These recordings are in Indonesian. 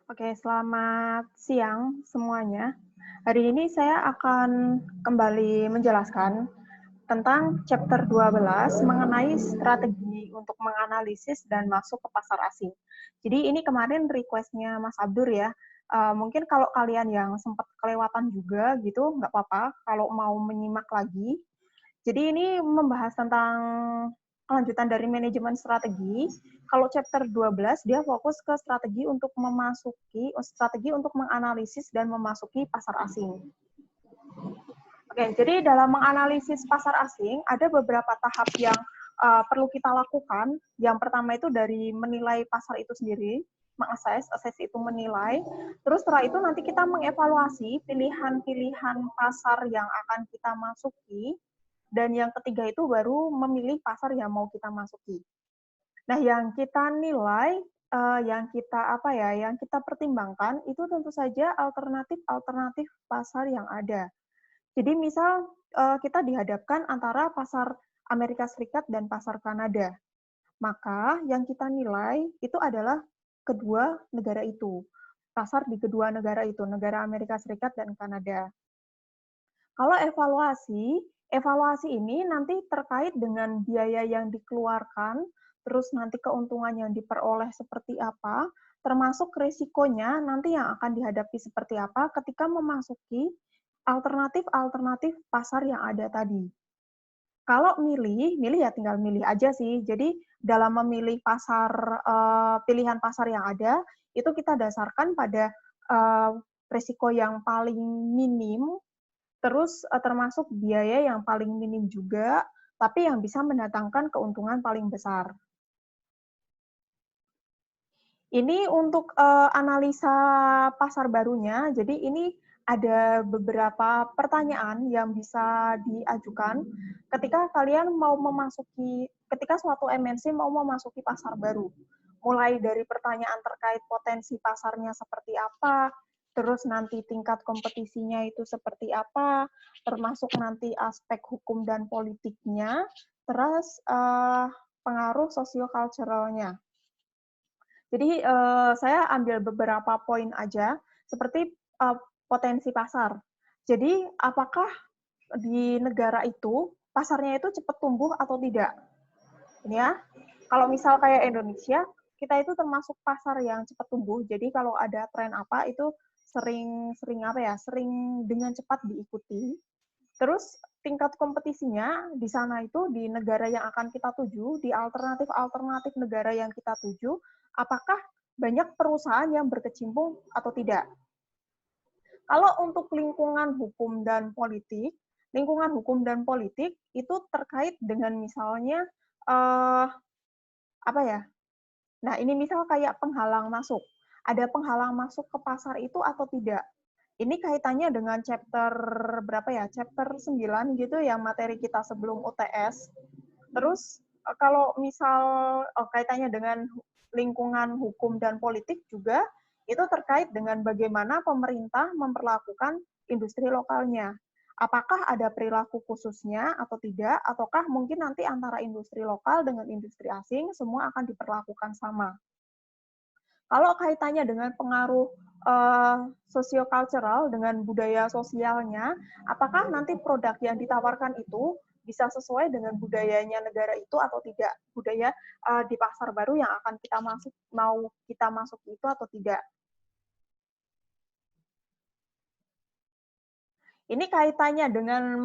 Oke, selamat siang semuanya. Hari ini saya akan kembali menjelaskan tentang chapter 12 mengenai strategi untuk menganalisis dan masuk ke pasar asing. Jadi ini kemarin request-nya Mas Abdur ya. Mungkin kalau kalian yang sempat kelewatan juga gitu, nggak apa-apa kalau mau menyimak lagi. Jadi ini membahas tentang kelanjutan dari manajemen strategi. Kalau chapter 12 dia fokus ke strategi untuk menganalisis dan memasuki pasar asing. Oke, jadi dalam menganalisis pasar asing ada beberapa tahap yang perlu kita lakukan. Yang pertama itu dari menilai pasar itu sendiri, assess itu menilai. Terus setelah itu nanti kita mengevaluasi pilihan-pilihan pasar yang akan kita masuki. Dan yang ketiga itu baru memilih pasar yang mau kita masuki. Nah, yang kita nilai, yang kita pertimbangkan itu tentu saja alternatif-alternatif pasar yang ada. Jadi misal kita dihadapkan antara pasar Amerika Serikat dan pasar Kanada, maka yang kita nilai itu adalah kedua negara itu, pasar di kedua negara itu, negara Amerika Serikat dan Kanada. Kalau evaluasi ini nanti terkait dengan biaya yang dikeluarkan, terus nanti keuntungan yang diperoleh seperti apa, termasuk risikonya nanti yang akan dihadapi seperti apa ketika memasuki alternatif-alternatif pasar yang ada tadi. Kalau milih ya tinggal milih aja sih. Jadi dalam memilih pilihan pasar yang ada, itu kita dasarkan pada risiko yang paling minim. Terus termasuk biaya yang paling minim juga, tapi yang bisa mendatangkan keuntungan paling besar. Ini untuk analisa pasar barunya, jadi ini ada beberapa pertanyaan yang bisa diajukan ketika suatu MNC mau memasuki pasar baru. Mulai dari pertanyaan terkait potensi pasarnya seperti apa, terus nanti tingkat kompetisinya itu seperti apa, termasuk nanti aspek hukum dan politiknya, terus pengaruh sosiokulturalnya. Jadi saya ambil beberapa poin aja, seperti potensi pasar. Jadi apakah di negara itu pasarnya itu cepat tumbuh atau tidak? Ini ya, kalau misal kayak Indonesia, kita itu termasuk pasar yang cepat tumbuh. Jadi kalau ada tren apa itu sering dengan cepat diikuti. Terus tingkat kompetisinya di sana itu di negara yang akan kita tuju, di alternatif negara yang kita tuju, apakah banyak perusahaan yang berkecimpung atau tidak. Kalau untuk lingkungan hukum dan politik itu terkait dengan misalnya eh, apa ya? Nah, ini misal kayak penghalang masuk. Ada penghalang masuk ke pasar itu atau tidak? Ini kaitannya dengan chapter berapa ya? Chapter 9 gitu yang materi kita sebelum UTS. Terus kalau misal kaitannya dengan lingkungan hukum dan politik juga itu terkait dengan bagaimana pemerintah memperlakukan industri lokalnya. Apakah ada perilaku khususnya atau tidak, ataukah mungkin nanti antara industri lokal dengan industri asing semua akan diperlakukan sama. Kalau kaitannya dengan pengaruh sosiokultural dengan budaya sosialnya, apakah nanti produk yang ditawarkan itu bisa sesuai dengan budayanya negara itu atau tidak, budaya di pasar baru yang akan kita masuk itu atau tidak. Ini kaitannya dengan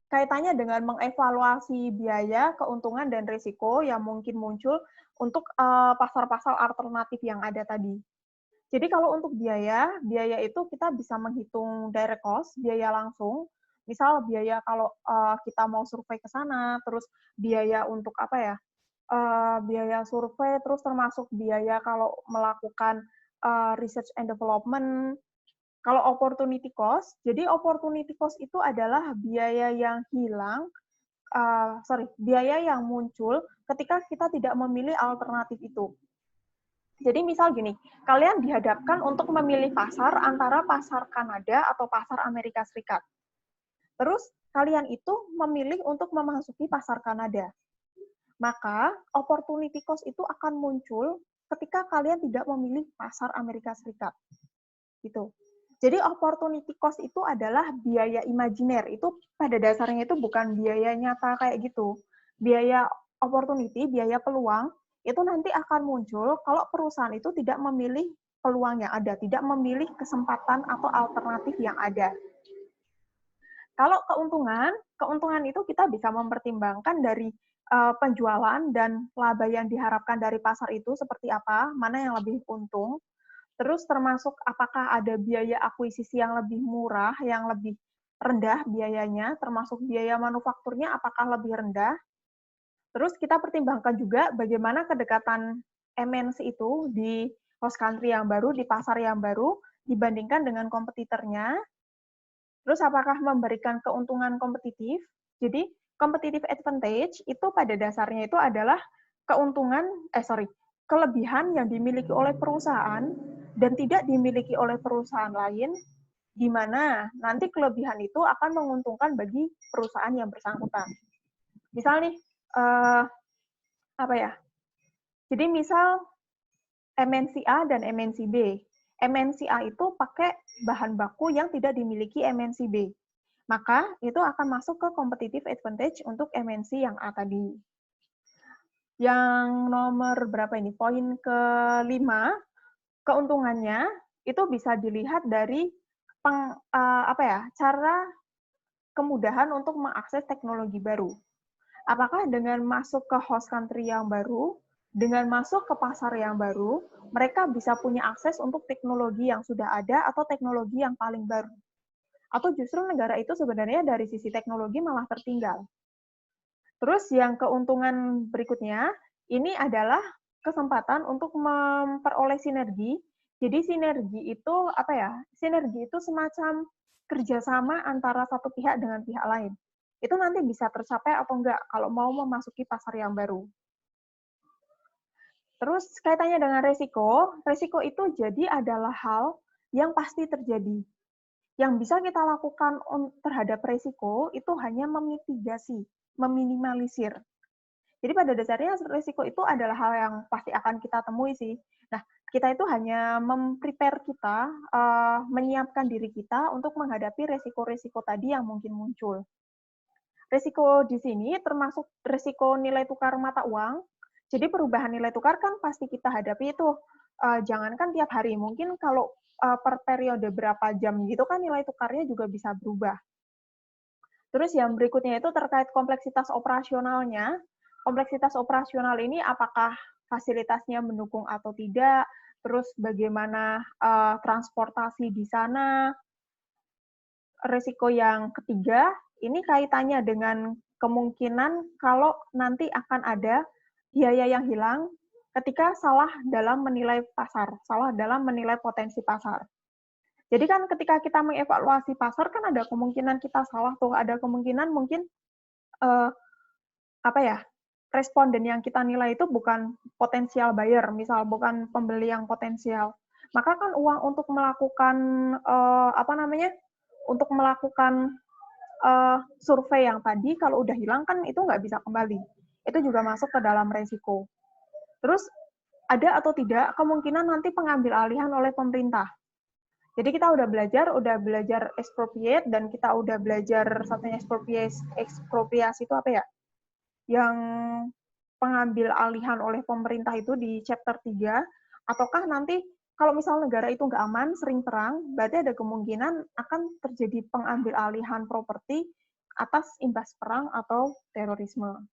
kaitannya dengan mengevaluasi biaya, keuntungan, dan risiko yang mungkin muncul untuk pasar-pasar alternatif yang ada tadi. Jadi kalau untuk biaya itu kita bisa menghitung direct cost, biaya langsung. Misal biaya kalau kita mau survei ke sana, terus biaya untuk apa ya? Biaya survei, terus termasuk biaya kalau melakukan research and development. Kalau opportunity cost, jadi opportunity cost itu adalah biaya yang muncul ketika kita tidak memilih alternatif itu. Jadi misal gini, kalian dihadapkan untuk memilih pasar antara pasar Kanada atau pasar Amerika Serikat. Terus kalian itu memilih untuk memasuki pasar Kanada. Maka opportunity cost itu akan muncul ketika kalian tidak memilih pasar Amerika Serikat. Gitu. Jadi opportunity cost itu adalah biaya imajiner. Itu pada dasarnya itu bukan biaya nyata kayak gitu. Biaya opportunity, biaya peluang, itu nanti akan muncul kalau perusahaan itu tidak memilih peluang yang ada, tidak memilih kesempatan atau alternatif yang ada. Kalau keuntungan itu kita bisa mempertimbangkan dari penjualan dan laba yang diharapkan dari pasar itu seperti apa, mana yang lebih untung. Terus termasuk apakah ada biaya akuisisi yang lebih murah, yang lebih rendah biayanya, termasuk biaya manufakturnya apakah lebih rendah. Terus kita pertimbangkan juga bagaimana kedekatan MNC itu di host country yang baru, di pasar yang baru, dibandingkan dengan kompetitornya. Terus apakah memberikan keuntungan kompetitif? Jadi competitive advantage itu pada dasarnya itu adalah kelebihan yang dimiliki oleh perusahaan dan tidak dimiliki oleh perusahaan lain, di mana nanti kelebihan itu akan menguntungkan bagi perusahaan yang bersangkutan. Misal nih, Jadi misal MNC A dan MNC B. MNC A itu pakai bahan baku yang tidak dimiliki MNC B. Maka itu akan masuk ke competitive advantage untuk MNC yang A tadi. Yang nomor berapa ini? Poin ke-5, keuntungannya itu bisa dilihat dari cara kemudahan untuk mengakses teknologi baru. Apakah dengan masuk ke host country yang baru, dengan masuk ke pasar yang baru, mereka bisa punya akses untuk teknologi yang sudah ada atau teknologi yang paling baru. Atau justru negara itu sebenarnya dari sisi teknologi malah tertinggal. Terus yang keuntungan berikutnya, ini adalah kesempatan untuk memperoleh sinergi. Jadi sinergi itu Sinergi itu semacam kerjasama antara satu pihak dengan pihak lain. Itu nanti bisa tercapai atau enggak kalau mau memasuki pasar yang baru. Terus kaitannya dengan resiko itu jadi adalah hal yang pasti terjadi. Yang bisa kita lakukan terhadap resiko itu hanya memitigasi, meminimalisir. Jadi pada dasarnya resiko itu adalah hal yang pasti akan kita temui sih. Nah, kita itu hanya memprepare kita, menyiapkan diri kita untuk menghadapi resiko-resiko tadi yang mungkin muncul. Resiko di sini termasuk resiko nilai tukar mata uang. Jadi perubahan nilai tukar kan pasti kita hadapi itu. Jangankan tiap hari, mungkin kalau per periode berapa jam gitu kan nilai tukarnya juga bisa berubah. Terus yang berikutnya itu terkait kompleksitas operasionalnya. Kompleksitas operasional ini apakah fasilitasnya mendukung atau tidak, terus bagaimana transportasi di sana. Risiko yang ketiga, ini kaitannya dengan kemungkinan kalau nanti akan ada biaya yang hilang ketika salah dalam menilai pasar, salah dalam menilai potensi pasar. Jadi kan ketika kita mengevaluasi pasar kan ada kemungkinan kita salah tuh, ada kemungkinan mungkin responden yang kita nilai itu bukan potensial buyer, misal bukan pembeli yang potensial. Maka kan uang untuk melakukan untuk melakukan survei yang tadi kalau udah hilang kan itu nggak bisa kembali. Itu juga masuk ke dalam resiko. Terus ada atau tidak kemungkinan nanti pengambil alihan oleh pemerintah. Jadi kita udah belajar expropriate dan kita udah belajar satunya ekspropriasi itu apa ya? Yang pengambil alihan oleh pemerintah itu di chapter 3, ataukah nanti kalau misal negara itu nggak aman, sering perang, berarti ada kemungkinan akan terjadi pengambil alihan properti atas imbas perang atau terorisme.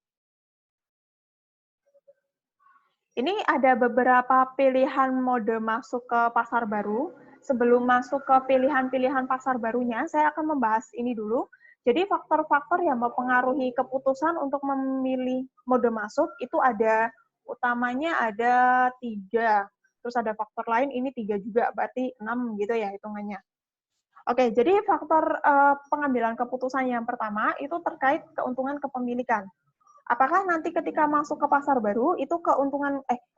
Ini ada beberapa pilihan mode masuk ke pasar baru. Sebelum masuk ke pilihan-pilihan pasar barunya, saya akan membahas ini dulu. Jadi faktor-faktor yang mempengaruhi keputusan untuk memilih mode masuk itu utamanya ada 3. Terus ada faktor lain, ini 3 juga, berarti 6 gitu ya hitungannya. Oke, jadi faktor pengambilan keputusan yang pertama itu terkait keuntungan kepemilikan. Apakah nanti ketika masuk ke pasar baru, itu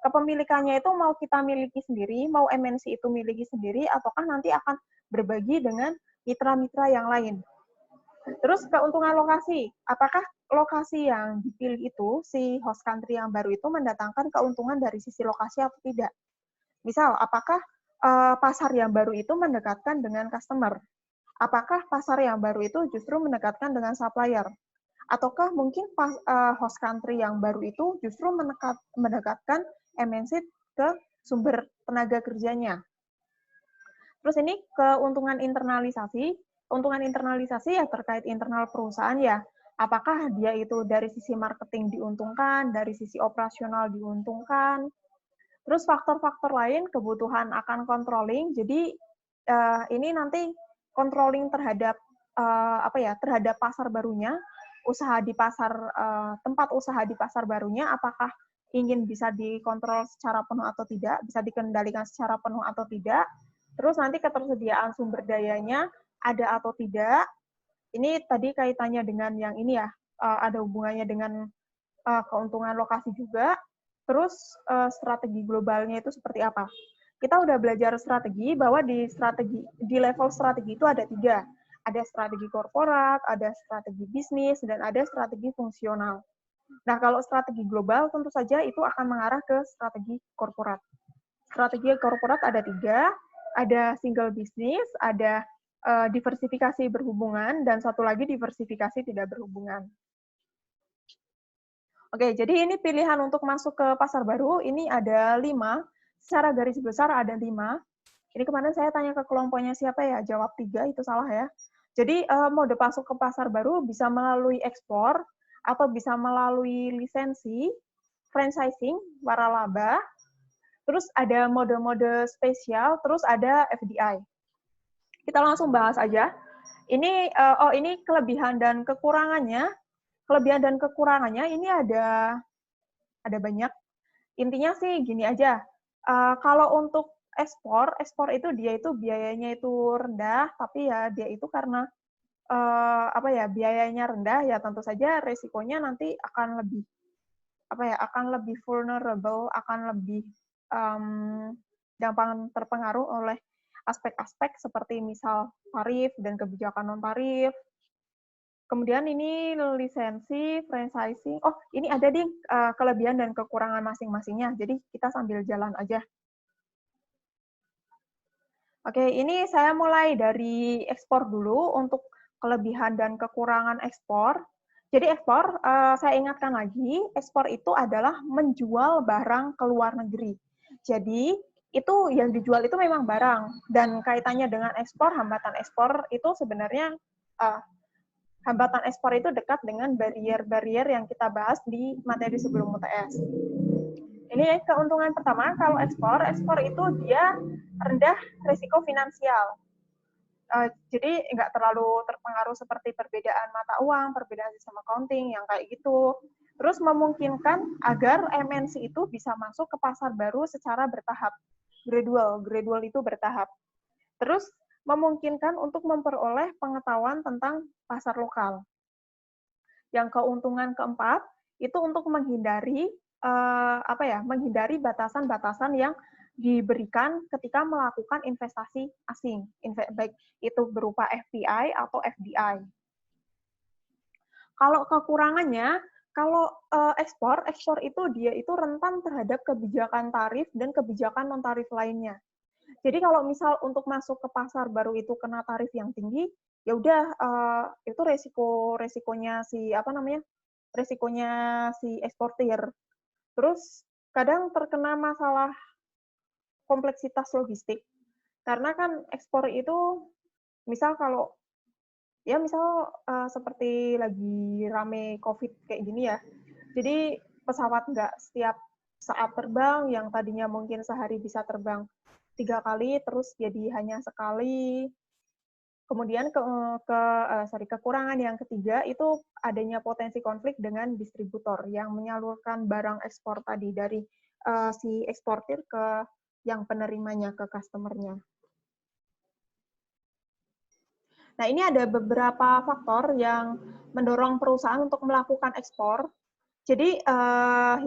kepemilikannya itu mau kita miliki sendiri, mau MNC itu miliki sendiri, ataukah nanti akan berbagi dengan mitra-mitra yang lain. Terus keuntungan lokasi, apakah lokasi yang dipilih itu, si host country yang baru itu mendatangkan keuntungan dari sisi lokasi atau tidak? Misal, apakah pasar yang baru itu mendekatkan dengan customer? Apakah pasar yang baru itu justru mendekatkan dengan supplier? Ataukah mungkin host country yang baru itu justru mendekatkan MNC ke sumber tenaga kerjanya? Terus ini keuntungan internalisasi. Keuntungan internalisasi ya terkait internal perusahaan ya. Apakah dia itu dari sisi marketing diuntungkan, dari sisi operasional diuntungkan. Terus faktor-faktor lain, kebutuhan akan controlling. Jadi ini nanti controlling terhadap terhadap pasar barunya, usaha di pasar tempat usaha di pasar barunya, apakah ingin bisa dikontrol secara penuh atau tidak, bisa dikendalikan secara penuh atau tidak. Terus nanti ketersediaan sumber dayanya ada atau tidak. Ini tadi kaitannya dengan yang ini ya, ada hubungannya dengan keuntungan lokasi juga. Terus strategi globalnya itu seperti apa? Kita udah belajar strategi bahwa di level strategi itu ada 3. Ada strategi korporat, ada strategi bisnis, dan ada strategi fungsional. Nah, kalau strategi global tentu saja itu akan mengarah ke strategi korporat. Strategi korporat ada 3, ada single business, ada diversifikasi berhubungan, dan satu lagi diversifikasi tidak berhubungan. Oke, jadi ini pilihan untuk masuk ke pasar baru, ini ada 5, secara garis besar ada 5. Ini kemarin saya tanya ke kelompoknya siapa ya, jawab 3, itu salah ya. Jadi mode masuk ke pasar baru bisa melalui ekspor, atau bisa melalui lisensi, franchising, waralaba, terus ada mode-mode spesial, terus ada FDI. Kita langsung bahas aja. Ini ini kelebihan dan kekurangannya. Kelebihan dan kekurangannya ini ada banyak. Intinya sih gini aja. Kalau untuk ekspor itu dia itu biayanya itu rendah, tapi ya dia itu karena biayanya rendah ya tentu saja resikonya nanti akan lebih vulnerable, akan lebih gampang terpengaruh oleh aspek-aspek seperti misal tarif dan kebijakan non tarif. Kemudian ini lisensi, franchising. Oh, ini ada nih kelebihan dan kekurangan masing-masingnya. Jadi kita sambil jalan aja. Oke, ini saya mulai dari ekspor dulu untuk kelebihan dan kekurangan ekspor. Jadi ekspor, saya ingatkan lagi, ekspor itu adalah menjual barang ke luar negeri. Jadi itu yang dijual itu memang barang, dan kaitannya dengan ekspor, hambatan ekspor itu sebenarnya hambatan ekspor itu dekat dengan barrier-barrier yang kita bahas di materi sebelum UTS. Ini keuntungan pertama, kalau ekspor itu dia rendah risiko finansial. Jadi nggak terlalu terpengaruh seperti perbedaan mata uang, perbedaan sistem accounting, yang kayak gitu. Terus memungkinkan agar MNC itu bisa masuk ke pasar baru secara bertahap. Gradual itu bertahap. Terus memungkinkan untuk memperoleh pengetahuan tentang pasar lokal. Yang keuntungan keempat itu untuk menghindari menghindari batasan-batasan yang diberikan ketika melakukan investasi asing, baik itu berupa FPI atau FDI. Kalau kekurangannya, kalau ekspor itu dia itu rentan terhadap kebijakan tarif dan kebijakan non tarif lainnya. Jadi kalau misal untuk masuk ke pasar baru itu kena tarif yang tinggi, ya udah itu resikonya si eksportir. Terus kadang terkena masalah kompleksitas logistik, karena kan ekspor itu misal seperti lagi rame COVID kayak gini ya, jadi pesawat nggak setiap saat terbang, yang tadinya mungkin sehari bisa terbang 3 kali, terus jadi hanya sekali. Kemudian kekurangan yang ketiga itu adanya potensi konflik dengan distributor yang menyalurkan barang ekspor tadi dari si eksportir ke yang penerimanya, ke customer-nya. Nah, ini ada beberapa faktor yang mendorong perusahaan untuk melakukan ekspor. Jadi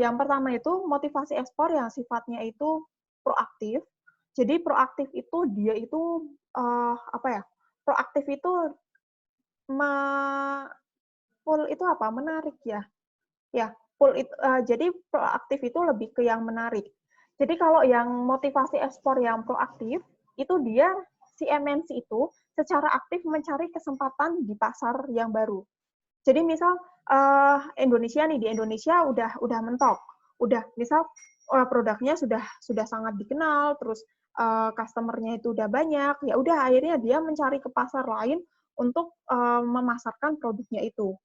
yang pertama itu motivasi ekspor yang sifatnya itu proaktif. Jadi proaktif itu dia itu proaktif itu pull itu apa? Menarik ya? Ya, pull itu, jadi proaktif itu lebih ke yang menarik. Jadi kalau yang motivasi ekspor yang proaktif, itu dia, si MNC itu secara aktif mencari kesempatan di pasar yang baru. Jadi misal Indonesia nih, di Indonesia udah mentok, udah misal produknya sudah sangat dikenal, terus customer-nya itu udah banyak, ya udah akhirnya dia mencari ke pasar lain untuk memasarkan produknya itu.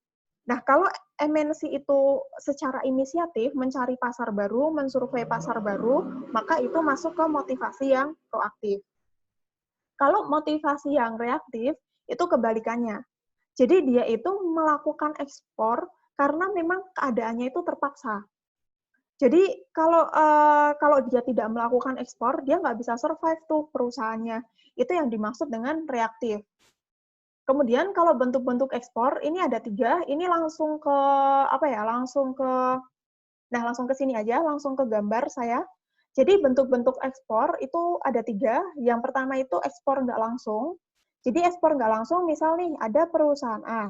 Nah, kalau MNC itu secara inisiatif mencari pasar baru, mensurvei pasar baru, maka itu masuk ke motivasi yang proaktif. Kalau motivasi yang reaktif, itu kebalikannya. Jadi dia itu melakukan ekspor karena memang keadaannya itu terpaksa. Jadi kalau dia tidak melakukan ekspor, dia nggak bisa survive tuh perusahaannya. Itu yang dimaksud dengan reaktif. Kemudian kalau bentuk-bentuk ekspor ini ada 3, ini langsung ke apa ya? Langsung ke sini aja, langsung ke gambar saya. Jadi bentuk-bentuk ekspor itu ada 3. Yang pertama itu ekspor nggak langsung. Jadi ekspor nggak langsung, misal nih ada perusahaan A.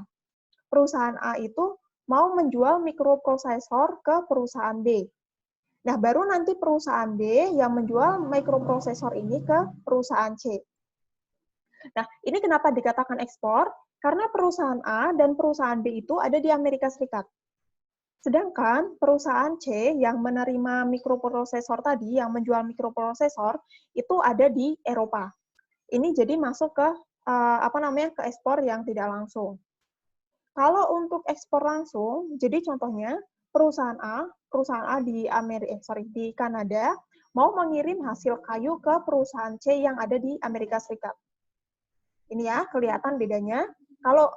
Perusahaan A itu mau menjual mikroprosesor ke perusahaan B. Nah, baru nanti perusahaan B yang menjual mikroprosesor ini ke perusahaan C. Nah, ini kenapa dikatakan ekspor? Karena perusahaan A dan perusahaan B itu ada di Amerika Serikat. Sedangkan perusahaan C yang menerima mikroprosesor tadi, yang menjual mikroprosesor, itu ada di Eropa. Ini jadi masuk ke ke ekspor yang tidak langsung. Kalau untuk ekspor langsung, jadi contohnya perusahaan A di Kanada mau mengirim hasil kayu ke perusahaan C yang ada di Amerika Serikat. Ini ya, kelihatan bedanya. Kalau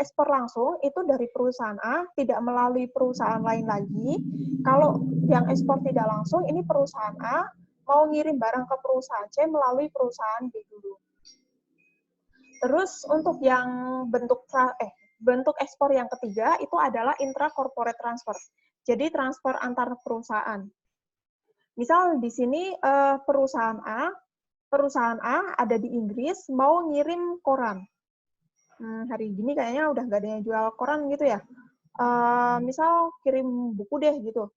ekspor langsung itu dari perusahaan A, tidak melalui perusahaan lain lagi. Kalau yang ekspor tidak langsung, ini perusahaan A mau ngirim barang ke perusahaan C melalui perusahaan B dulu. Terus untuk yang bentuk ekspor yang ketiga itu adalah intra-corporate transfer. Jadi transfer antar perusahaan. Misal di sini perusahaan A ada di Inggris mau ngirim koran. Hari gini kayaknya udah nggak ada yang jual koran gitu ya. Misal kirim buku deh gitu.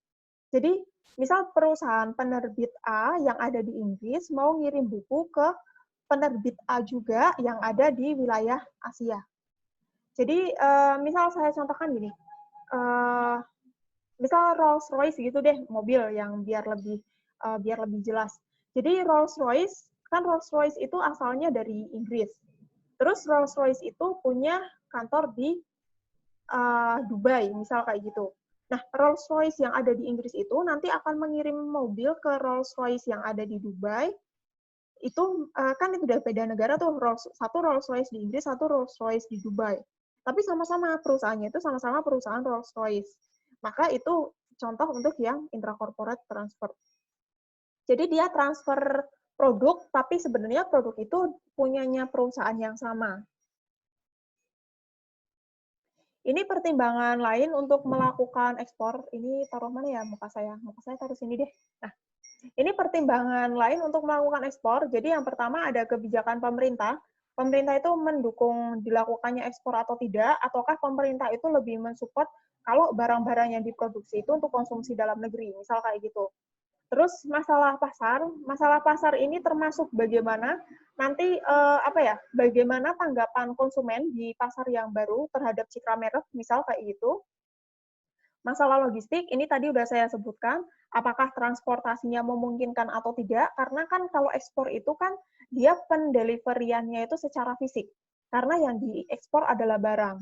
Jadi misal perusahaan penerbit A yang ada di Inggris mau ngirim buku ke penerbit A juga yang ada di wilayah Asia. Jadi misal saya contohkan gini, misal Rolls-Royce gitu deh, mobil yang biar lebih jelas. Jadi Rolls-Royce itu asalnya dari Inggris. Terus Rolls-Royce itu punya kantor di Dubai, misal kayak gitu. Nah, Rolls-Royce yang ada di Inggris itu nanti akan mengirim mobil ke Rolls-Royce yang ada di Dubai. Itu kan itu udah beda negara tuh, satu Rolls-Royce di Inggris, satu Rolls-Royce di Dubai. Tapi sama-sama perusahaannya itu sama-sama perusahaan Rolls-Royce. Maka itu contoh untuk yang intracorporate transfer. Jadi dia transfer produk, tapi sebenarnya produk itu punyanya perusahaan yang sama. Ini pertimbangan lain untuk melakukan ekspor. Ini taruh mana ya muka saya? Muka saya taruh sini deh. Nah, ini pertimbangan lain untuk melakukan ekspor. Jadi yang pertama ada kebijakan pemerintah. Pemerintah itu mendukung dilakukannya ekspor atau tidak, ataukah pemerintah itu lebih mensupport kalau barang-barang yang diproduksi itu untuk konsumsi dalam negeri, misal kayak gitu. Terus masalah pasar ini termasuk bagaimana nanti bagaimana tanggapan konsumen di pasar yang baru terhadap citra merek, misal kayak gitu. Masalah logistik, ini tadi udah saya sebutkan, apakah transportasinya memungkinkan atau tidak, karena kan kalau ekspor itu kan dia pendeliveriannya itu secara fisik, karena yang diekspor adalah barang.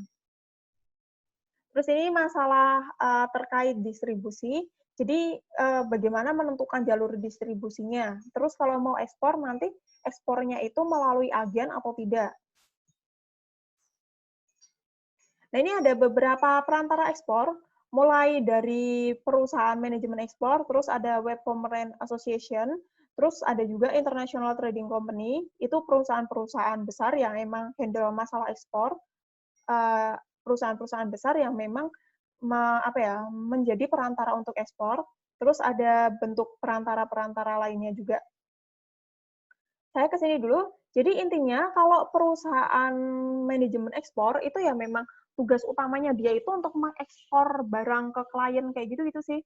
Terus ini masalah terkait distribusi, jadi bagaimana menentukan jalur distribusinya. Terus kalau mau ekspor, nanti ekspornya itu melalui agen atau tidak. Nah, ini ada beberapa perantara ekspor, mulai dari perusahaan manajemen ekspor, terus ada Web Commerce Association, terus ada juga International Trading Company, itu perusahaan-perusahaan besar yang emang handle masalah ekspor, perusahaan-perusahaan besar yang memang menjadi perantara untuk ekspor, terus ada bentuk perantara-perantara lainnya juga. saya ke sini dulu. Jadi intinya kalau perusahaan manajemen ekspor itu ya memang tugas utamanya dia itu untuk mengekspor barang ke klien kayak gitu sih.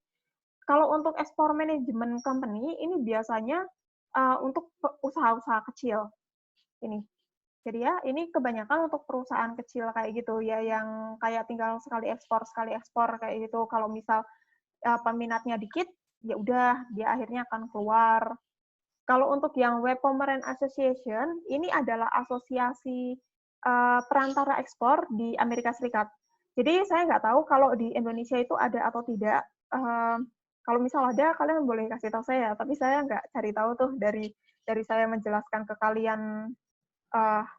Kalau untuk ekspor manajemen company ini biasanya untuk usaha-usaha kecil ini. Jadi ya ini kebanyakan untuk perusahaan kecil kayak gitu ya yang kayak tinggal sekali ekspor kayak gitu. Kalau misal peminatnya dikit, ya udah dia akhirnya akan keluar. Kalau untuk yang Web Commerce Association, ini adalah asosiasi perantara ekspor di Amerika Serikat. Jadi saya nggak tahu kalau di Indonesia itu ada atau tidak. Kalau misal ada, kalian boleh kasih tahu saya. Tapi saya nggak cari tahu tuh dari saya menjelaskan ke kalian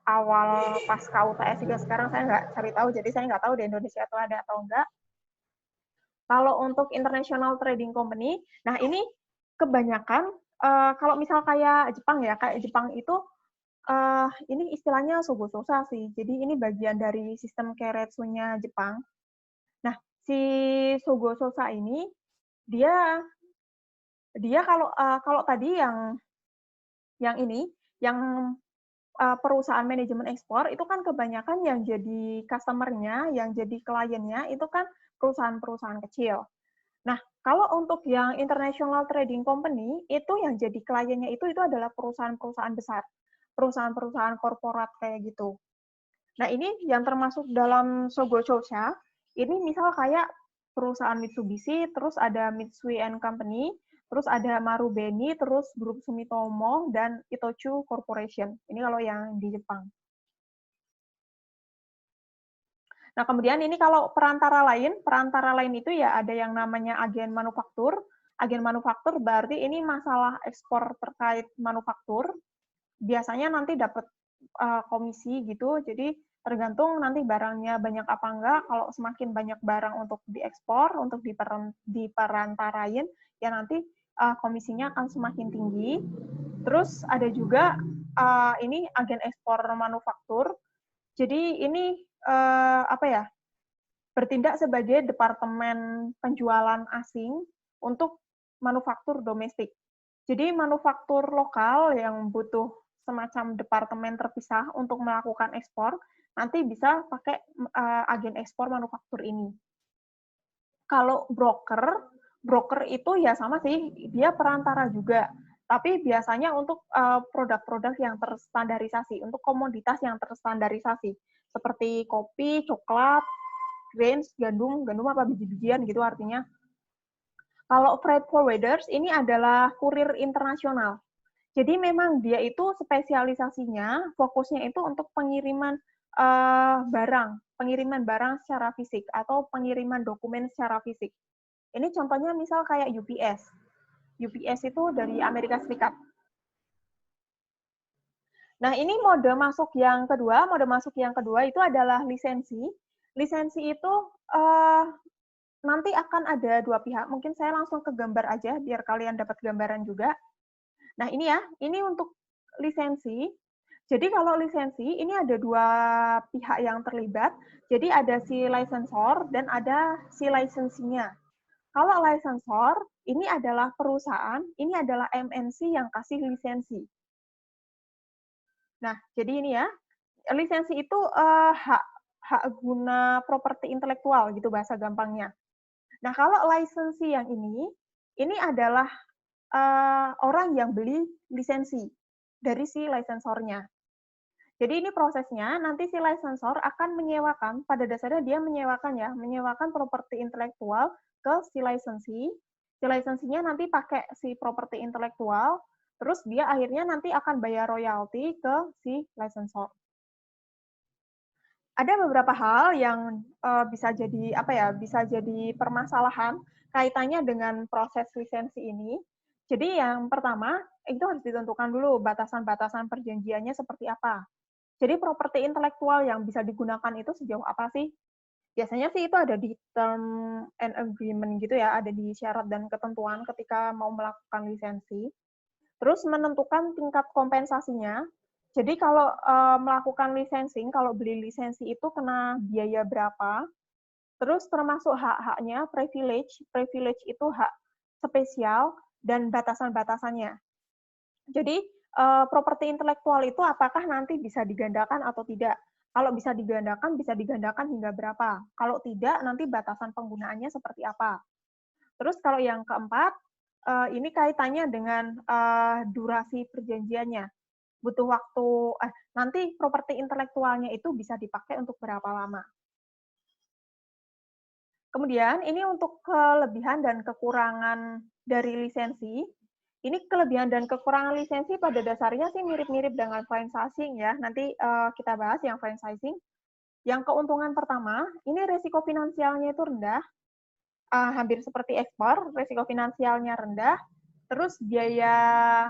awal pasca UTS juga sekarang saya nggak cari tahu. Jadi saya nggak tahu di Indonesia itu ada atau enggak. Kalau untuk International Trading Company, nah ini kebanyakan kalau misal kayak Jepang ya, kayak Jepang itu ini istilahnya Sogo Sosa sih. Jadi ini bagian dari sistem Keiretsu-nya Jepang. Nah, si Sogo Sosa ini dia dia kalau tadi yang ini yang perusahaan manajemen ekspor itu kan kebanyakan yang jadi customer-nya, yang jadi kliennya itu kan perusahaan-perusahaan kecil. Nah, kalau untuk yang International Trading Company, itu yang jadi kliennya itu adalah perusahaan-perusahaan besar, perusahaan-perusahaan korporat kayak gitu. Nah, ini yang termasuk dalam Sogo Shosha, ini misal kayak perusahaan Mitsubishi, terus ada Mitsui and Company, terus ada Marubeni, terus grup Sumitomo, dan Itochu Corporation. Ini kalau yang di Jepang. Nah, kemudian ini kalau perantara lain itu ya ada yang namanya agen manufaktur. Agen manufaktur berarti ini masalah ekspor terkait manufaktur. Biasanya nanti dapat komisi gitu, jadi tergantung nanti barangnya banyak apa enggak. Kalau semakin banyak barang untuk diekspor, untuk diperantarain, ya nanti komisinya akan semakin tinggi. Terus ada juga ini agen ekspor manufaktur. Jadi ini apa ya? Bertindak sebagai departemen penjualan asing untuk manufaktur domestik. Jadi manufaktur lokal yang butuh semacam departemen terpisah untuk melakukan ekspor, nanti bisa pakai agen ekspor manufaktur ini. Kalau broker itu ya sama sih, dia perantara juga. Tapi biasanya untuk produk-produk yang terstandarisasi, untuk komoditas yang terstandarisasi, seperti kopi, coklat, grains, gandum apa biji-bijian gitu artinya. Kalau freight forwarders ini adalah kurir internasional. Jadi memang dia itu spesialisasinya, fokusnya itu untuk pengiriman pengiriman barang secara fisik atau pengiriman dokumen secara fisik. Ini contohnya misal kayak UPS. UPS itu dari Amerika Serikat. Nah, ini mode masuk yang kedua itu adalah lisensi. Lisensi itu nanti akan ada dua pihak. Mungkin saya langsung ke gambar aja biar kalian dapat gambaran juga. Nah, ini ya, ini untuk lisensi. Jadi kalau lisensi, ini ada dua pihak yang terlibat. Jadi ada si licensor dan ada si lisensinya. Kalau licensor, ini adalah perusahaan, ini adalah MNC yang kasih lisensi. Nah, jadi ini ya, lisensi itu hak guna properti intelektual gitu bahasa gampangnya. Nah, kalau lisensi yang ini adalah orang yang beli lisensi dari si lisensornya. Jadi ini prosesnya, nanti si licensor akan menyewakan, pada dasarnya dia menyewakan properti intelektual ke si lisensi. Si lisensinya nanti pakai si properti intelektual, terus dia akhirnya nanti akan bayar royalti ke si licensor. Ada beberapa hal yang bisa jadi permasalahan kaitannya dengan proses lisensi ini. Jadi yang pertama, itu harus ditentukan dulu batasan-batasan perjanjiannya seperti apa. Jadi properti intelektual yang bisa digunakan itu sejauh apa sih? Biasanya sih itu ada di term and agreement gitu ya, ada di syarat dan ketentuan ketika mau melakukan lisensi. Terus menentukan tingkat kompensasinya. Jadi kalau melakukan licensing, kalau beli lisensi itu kena biaya berapa, terus termasuk hak-haknya, privilege itu hak spesial, dan batasan-batasannya. Jadi properti intelektual itu apakah nanti bisa digandakan atau tidak. Kalau bisa digandakan hingga berapa. Kalau tidak, nanti batasan penggunaannya seperti apa. Terus kalau yang keempat, ini kaitannya dengan durasi perjanjiannya. Butuh waktu, nanti properti intelektualnya itu bisa dipakai untuk berapa lama. Kemudian ini untuk kelebihan dan kekurangan dari lisensi. Ini kelebihan dan kekurangan lisensi pada dasarnya sih mirip-mirip dengan franchising ya. Nanti kita bahas yang franchising. Yang keuntungan pertama, ini resiko finansialnya itu rendah, hampir seperti ekspor, resiko finansialnya rendah. Terus biaya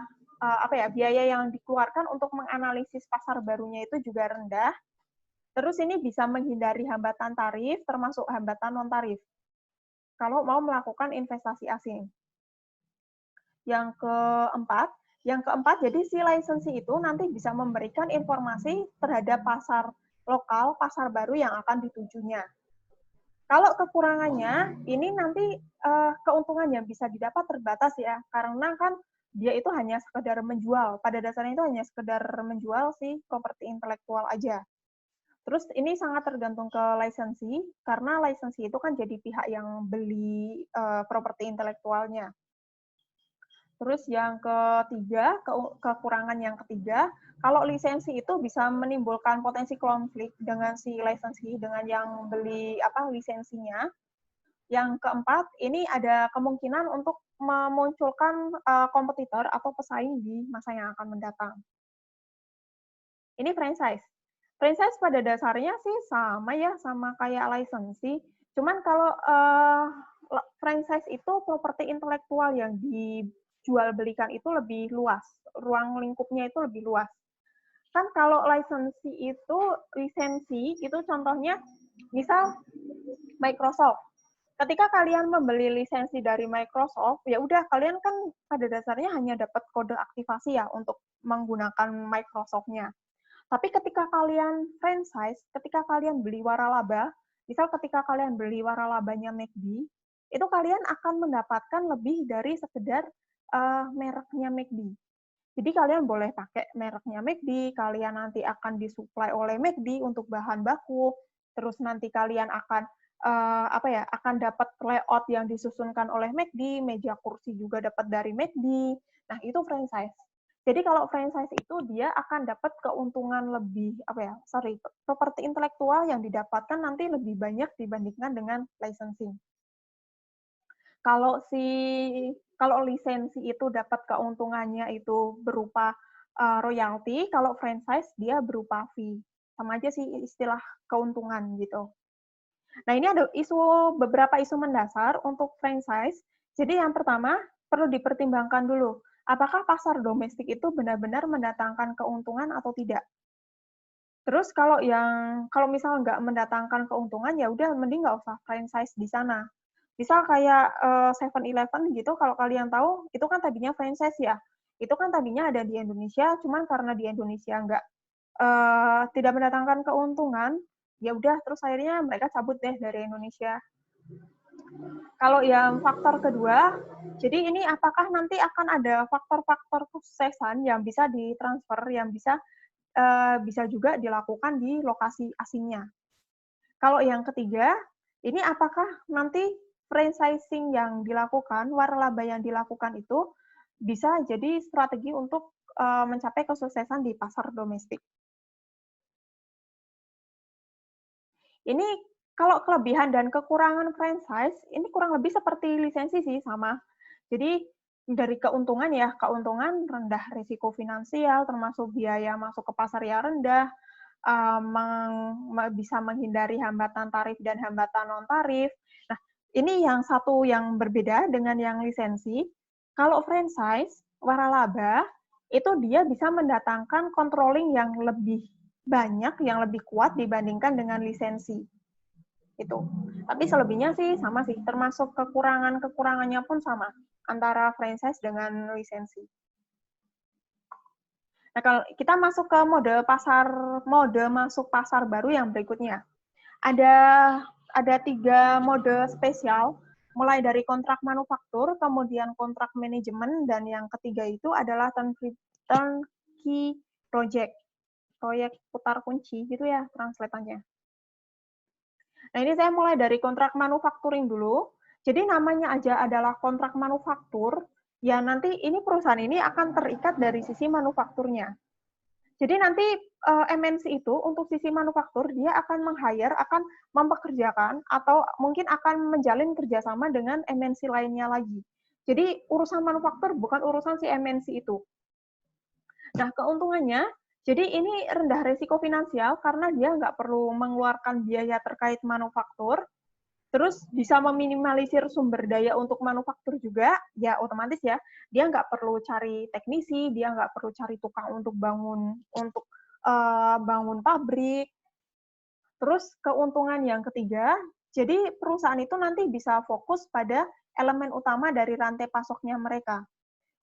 biaya yang dikeluarkan untuk menganalisis pasar barunya itu juga rendah. Terus ini bisa menghindari hambatan tarif, termasuk hambatan non-tarif, kalau mau melakukan investasi asing. Yang keempat, jadi si lisensi itu nanti bisa memberikan informasi terhadap pasar lokal, pasar baru yang akan ditujunya. Kalau kekurangannya, ini nanti keuntungan yang bisa didapat terbatas ya, karena kan dia itu hanya sekedar menjual. Pada dasarnya itu hanya sekedar menjual si properti intelektual aja. Terus ini sangat tergantung ke lisensi, karena lisensi itu kan jadi pihak yang beli properti intelektualnya. Terus yang ketiga, kekurangan yang ketiga, kalau lisensi itu bisa menimbulkan potensi konflik dengan si lisensi, dengan yang beli lisensinya. Yang keempat, ini ada kemungkinan untuk memunculkan kompetitor atau pesaing di masa yang akan mendatang. Ini franchise. Franchise pada dasarnya sih sama ya, sama kayak lisensi. Cuman kalau franchise itu properti intelektual yang dijual belikan itu lebih luas. Ruang lingkupnya itu lebih luas. Kan kalau lisensi itu contohnya misal Microsoft. Ketika kalian membeli lisensi dari Microsoft, ya udah kalian kan pada dasarnya hanya dapat kode aktivasi ya untuk menggunakan Microsoft-nya. Tapi ketika kalian franchise, ketika kalian beli waralaba, misal ketika kalian beli waralabanya McD, itu kalian akan mendapatkan lebih dari sekedar mereknya McD. Jadi kalian boleh pakai mereknya McD, kalian nanti akan disuplai oleh McD untuk bahan baku, terus nanti kalian akan akan dapat layout yang disusunkan oleh McD, meja kursi juga dapat dari McD. Nah, itu franchise. Jadi kalau franchise itu dia akan dapat keuntungan lebih properti intelektual yang didapatkan nanti lebih banyak dibandingkan dengan licensing. Kalau lisensi itu dapat keuntungannya itu berupa royalti, kalau franchise dia berupa fee. Sama aja sih istilah keuntungan gitu. Nah, ini ada beberapa isu mendasar untuk franchise. Jadi yang pertama perlu dipertimbangkan dulu, apakah pasar domestik itu benar-benar mendatangkan keuntungan atau tidak. Terus kalau misal nggak mendatangkan keuntungan, ya udah mending nggak usah franchise di sana. Misal kayak 7-Eleven gitu, kalau kalian tahu, itu kan tadinya franchise ya. Itu kan tadinya ada di Indonesia, cuman karena di Indonesia tidak mendatangkan keuntungan, ya udah terus akhirnya mereka cabut deh dari Indonesia. Kalau yang faktor kedua, jadi ini apakah nanti akan ada faktor-faktor kesuksesan yang bisa ditransfer, yang bisa juga dilakukan di lokasi asingnya. Kalau yang ketiga, ini apakah nanti franchising yang dilakukan, waralaba yang dilakukan itu bisa jadi strategi untuk mencapai kesuksesan di pasar domestik. Ini kalau kelebihan dan kekurangan franchise, ini kurang lebih seperti lisensi sih, sama. Jadi dari keuntungan rendah risiko finansial, termasuk biaya masuk ke pasar yang rendah, bisa menghindari hambatan tarif dan hambatan non-tarif. Nah, ini yang satu yang berbeda dengan yang lisensi. Kalau franchise, waralaba, itu dia bisa mendatangkan controlling yang lebih banyak, yang lebih kuat dibandingkan dengan lisensi. Itu. Tapi selebihnya sih sama sih, termasuk kekurangannya pun sama antara franchise dengan lisensi. Nah, kalau kita masuk ke mode masuk pasar baru yang berikutnya. Ada 3 mode spesial, mulai dari kontrak manufaktur, kemudian kontrak manajemen, dan yang ketiga itu adalah turnkey key project, proyek putar kunci gitu ya translatannya. Nah, ini saya mulai dari kontrak manufacturing dulu. Jadi namanya aja adalah kontrak manufaktur, ya nanti ini perusahaan ini akan terikat dari sisi manufakturnya. Jadi nanti MNC itu untuk sisi manufaktur, dia akan meng-hire, akan mempekerjakan, atau mungkin akan menjalin kerjasama dengan MNC lainnya lagi. Jadi urusan manufaktur bukan urusan si MNC itu. Nah, keuntungannya, jadi ini rendah risiko finansial karena dia nggak perlu mengeluarkan biaya terkait manufaktur, terus bisa meminimalisir sumber daya untuk manufaktur juga, ya otomatis ya, dia nggak perlu cari teknisi, dia nggak perlu cari tukang untuk bangun pabrik. Terus keuntungan yang ketiga, jadi perusahaan itu nanti bisa fokus pada elemen utama dari rantai pasoknya mereka.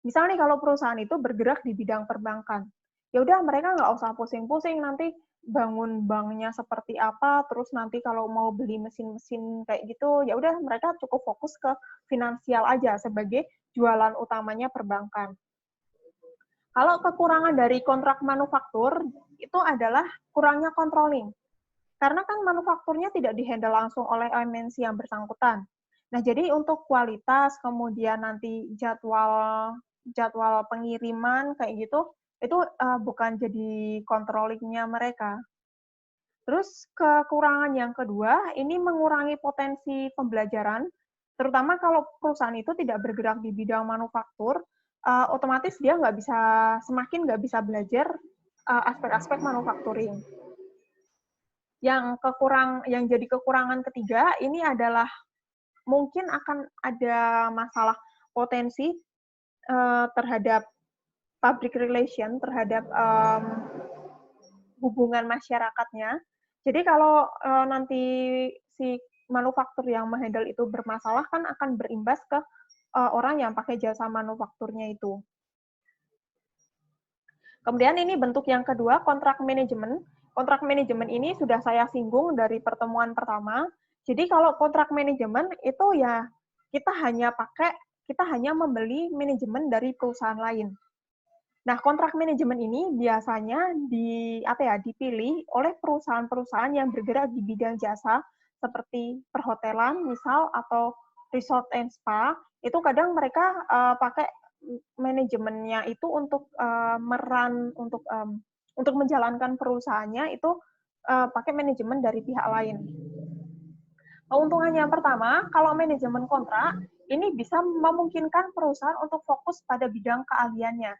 Misalnya kalau perusahaan itu bergerak di bidang perbankan, ya udah mereka nggak usah pusing-pusing nanti bangun banknya seperti apa, terus nanti kalau mau beli mesin-mesin kayak gitu, ya udah mereka cukup fokus ke finansial aja sebagai jualan utamanya perbankan. Kalau kekurangan dari kontrak manufaktur itu adalah kurangnya controlling. Karena kan manufakturnya tidak dihandle langsung oleh MNC yang bersangkutan. Nah, jadi untuk kualitas, kemudian nanti jadwal pengiriman kayak gitu, itu bukan jadi controllingnya mereka. Terus kekurangan yang kedua, ini mengurangi potensi pembelajaran, terutama kalau perusahaan itu tidak bergerak di bidang manufaktur, otomatis dia semakin nggak bisa belajar aspek-aspek manufacturing. Yang jadi kekurangan ketiga, ini adalah mungkin akan ada masalah potensi terhadap public relation, terhadap hubungan masyarakatnya. Jadi kalau nanti si manufaktur yang menghandle itu bermasalah, kan akan berimbas ke orang yang pakai jasa manufakturnya itu. Kemudian ini bentuk yang kedua, kontrak manajemen. Kontrak manajemen ini sudah saya singgung dari pertemuan pertama. Jadi kalau kontrak manajemen itu ya kita hanya membeli manajemen dari perusahaan lain. Nah, kontrak manajemen ini biasanya dipilih oleh perusahaan-perusahaan yang bergerak di bidang jasa seperti perhotelan misal atau resort and spa. Itu kadang mereka pakai manajemennya itu untuk untuk menjalankan perusahaannya itu pakai manajemen dari pihak lain. Keuntungan yang pertama, kalau manajemen kontrak ini bisa memungkinkan perusahaan untuk fokus pada bidang keahliannya.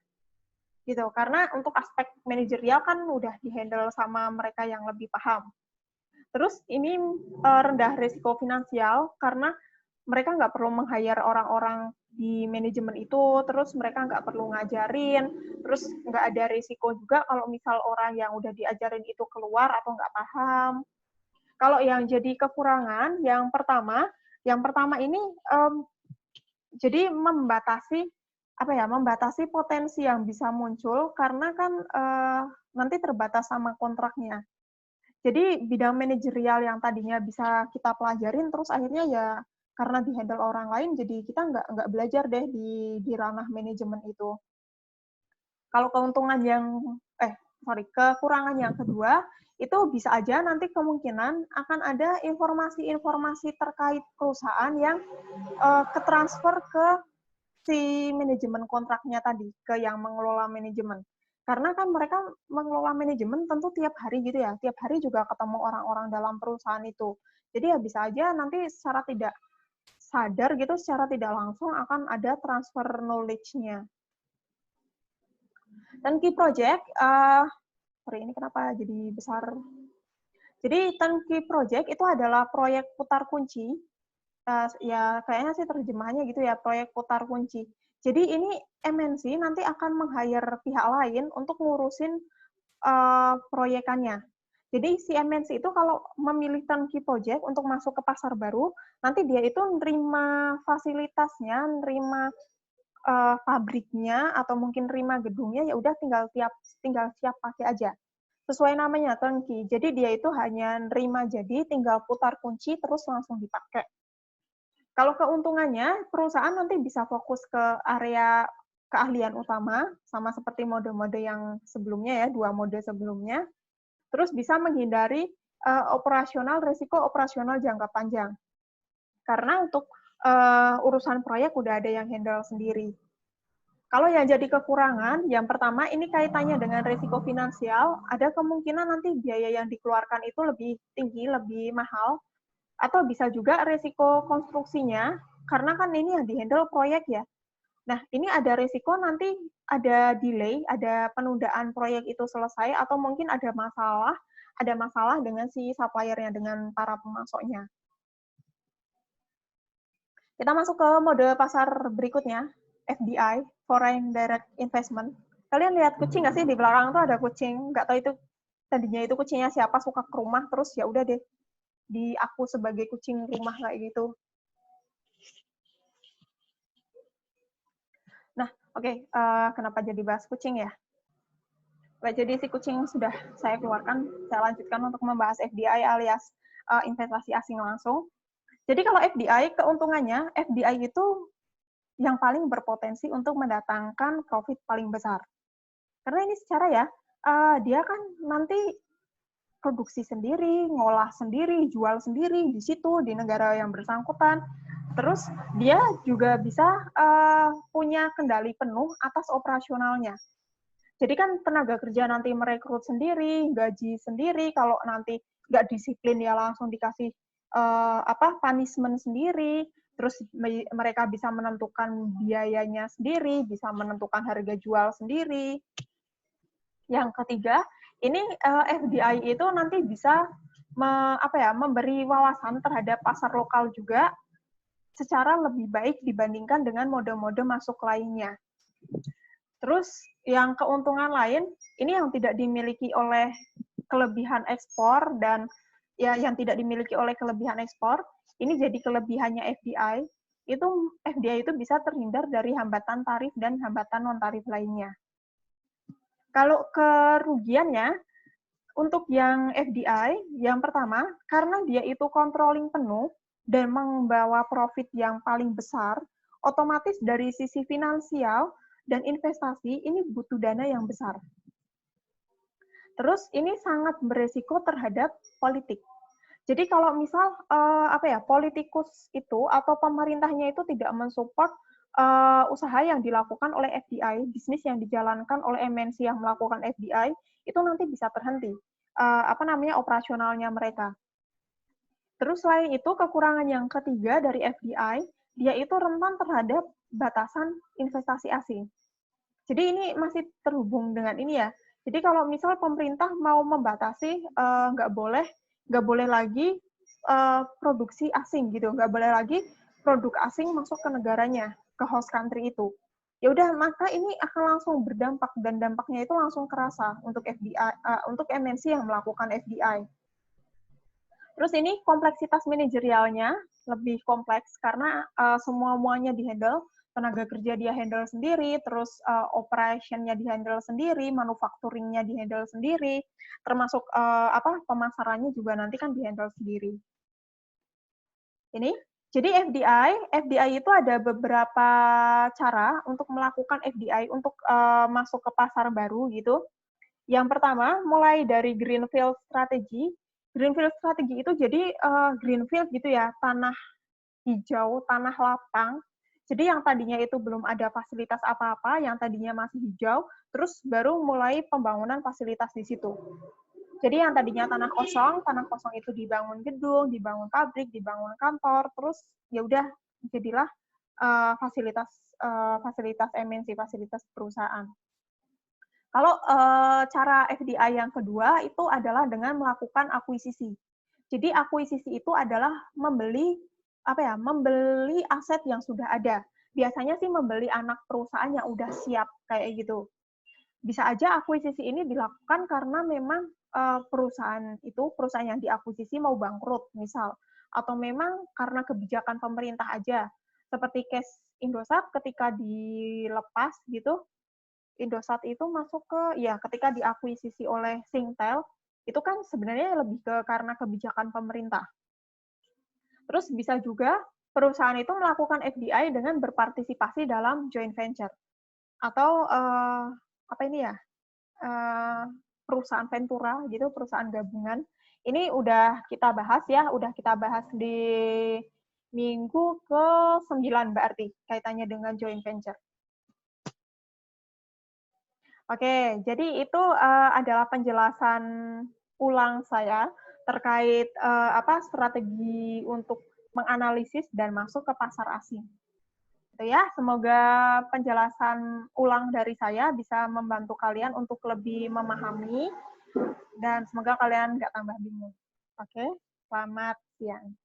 Gitu, karena untuk aspek manajerial kan udah dihandle sama mereka yang lebih paham. Terus ini rendah risiko finansial karena mereka nggak perlu meng-hire orang-orang di manajemen itu, terus mereka nggak perlu ngajarin, terus nggak ada risiko juga kalau misal orang yang udah diajarin itu keluar atau nggak paham. Kalau yang jadi kekurangan, yang pertama ini jadi membatasi potensi yang bisa muncul karena kan nanti terbatas sama kontraknya. Jadi bidang manajerial yang tadinya bisa kita pelajarin terus akhirnya ya karena dihandle orang lain jadi kita nggak belajar deh di ranah manajemen itu. Kalau kekurangan yang kedua itu bisa aja nanti kemungkinan akan ada informasi-informasi terkait perusahaan yang ketransfer ke si manajemen kontraknya tadi, ke yang mengelola manajemen. Karena kan mereka mengelola manajemen tentu tiap hari gitu ya, tiap hari juga ketemu orang-orang dalam perusahaan itu. Jadi ya bisa aja nanti secara tidak sadar gitu, secara tidak langsung akan ada transfer knowledge-nya. Dan key project, ini kenapa jadi besar? Jadi turnkey project itu adalah proyek putar kunci, ya kayaknya sih terjemahannya gitu ya, proyek putar kunci. Jadi ini MNC nanti akan meng-hire pihak lain untuk ngurusin proyekannya. Jadi si MNC itu kalau memilih turnkey project untuk masuk ke pasar baru, nanti dia itu nerima fasilitasnya, nerima pabriknya atau mungkin nerima gedungnya, ya udah tinggal siap pakai aja. Sesuai namanya turnkey. Jadi dia itu hanya nerima jadi, tinggal putar kunci terus langsung dipakai. Kalau keuntungannya, perusahaan nanti bisa fokus ke area keahlian utama, sama seperti mode-mode yang sebelumnya ya, 2 mode sebelumnya. Terus bisa menghindari resiko operasional jangka panjang. Karena untuk urusan proyek udah ada yang handle sendiri. Kalau yang jadi kekurangan, yang pertama ini kaitannya dengan risiko finansial, ada kemungkinan nanti biaya yang dikeluarkan itu lebih tinggi, lebih mahal, atau bisa juga risiko konstruksinya, karena kan ini yang dihandle proyek ya. Nah, ini ada risiko nanti ada delay, ada penundaan proyek itu selesai, atau mungkin ada masalah dengan si supplier-nya, dengan para pemasoknya. Kita masuk ke mode pasar berikutnya, FDI, Foreign Direct Investment. Kalian lihat kucing nggak sih? Di belakang tuh ada kucing. Nggak tahu itu tadinya itu kucingnya siapa, suka ke rumah, terus ya udah deh, di aku sebagai kucing rumah kayak gitu. Nah, oke, kenapa jadi bahas kucing ya? Baik, jadi si kucing sudah saya keluarkan, saya lanjutkan untuk membahas FDI alias investasi asing langsung. Jadi kalau FDI, keuntungannya, FDI itu yang paling berpotensi untuk mendatangkan profit paling besar. Karena ini secara ya, dia kan nanti produksi sendiri, ngolah sendiri, jual sendiri di situ, di negara yang bersangkutan. Terus dia juga bisa punya kendali penuh atas operasionalnya. Jadi kan tenaga kerja nanti merekrut sendiri, gaji sendiri, kalau nanti nggak disiplin ya langsung dikasih punishment sendiri, terus mereka bisa menentukan biayanya sendiri, bisa menentukan harga jual sendiri. Yang ketiga, ini FDI itu nanti bisa memberi wawasan terhadap pasar lokal juga secara lebih baik dibandingkan dengan mode-mode masuk lainnya. Terus yang keuntungan lain, ini yang tidak dimiliki oleh kelebihan ekspor dan ya yang tidak dimiliki oleh kelebihan ekspor, ini jadi kelebihannya FDI. FDI itu bisa terhindar dari hambatan tarif dan hambatan non-tarif lainnya. Kalau kerugiannya, untuk yang FDI, yang pertama, karena dia itu controlling penuh dan membawa profit yang paling besar, otomatis dari sisi finansial dan investasi ini butuh dana yang besar. Terus ini sangat beresiko terhadap politik. Jadi kalau misal politikus itu atau pemerintahnya itu tidak mensupport usaha yang dilakukan oleh FDI, bisnis yang dijalankan oleh MNC yang melakukan FDI, itu nanti bisa terhenti operasionalnya mereka. Terus selain itu kekurangan yang ketiga dari FDI, dia itu rentan terhadap batasan investasi asing. Jadi ini masih terhubung dengan ini ya. Jadi kalau misal pemerintah mau membatasi nggak boleh lagi produksi asing gitu, nggak boleh lagi produk asing masuk ke negaranya, ke host country itu. Ya udah, maka ini akan langsung berdampak dan dampaknya itu langsung kerasa untuk FDI, untuk MNC yang melakukan FDI. Terus ini kompleksitas manajerialnya lebih kompleks karena semua-muanya dihandle, tenaga kerja dia handle sendiri, terus operation-nya dihandle sendiri, manufacturing-nya dihandle sendiri, termasuk pemasarannya juga nanti kan dihandle sendiri. Ini, jadi FDI itu ada beberapa cara untuk melakukan FDI untuk masuk ke pasar baru gitu. Yang pertama, mulai dari greenfield strategy. Greenfield strategi itu jadi greenfield gitu ya, tanah hijau, tanah lapang. Jadi yang tadinya itu belum ada fasilitas apa-apa, yang tadinya masih hijau, terus baru mulai pembangunan fasilitas di situ. Jadi yang tadinya tanah kosong itu dibangun gedung, dibangun pabrik, dibangun kantor, terus ya udah jadilah fasilitas MNC, fasilitas perusahaan. Kalau cara FDI yang kedua itu adalah dengan melakukan akuisisi. Jadi akuisisi itu adalah membeli aset yang sudah ada. Biasanya sih membeli anak perusahaan yang udah siap kayak gitu. Bisa aja akuisisi ini dilakukan karena memang perusahaan yang diakuisisi mau bangkrut misal, atau memang karena kebijakan pemerintah aja. Seperti case Indosat ketika dilepas gitu, Indosat itu masuk ketika diakuisisi oleh Singtel, itu kan sebenarnya lebih karena kebijakan pemerintah. Terus bisa juga perusahaan itu melakukan FDI dengan berpartisipasi dalam joint venture. atau apa ini ya, perusahaan ventura gitu, perusahaan gabungan. Ini udah kita bahas ya, udah kita bahas di minggu ke-9 berarti kaitannya dengan joint venture. Oke, jadi itu adalah penjelasan ulang saya terkait apa strategi untuk menganalisis dan masuk ke pasar asing. Gitu ya, semoga penjelasan ulang dari saya bisa membantu kalian untuk lebih memahami dan semoga kalian nggak tambah bingung. Oke, selamat siang.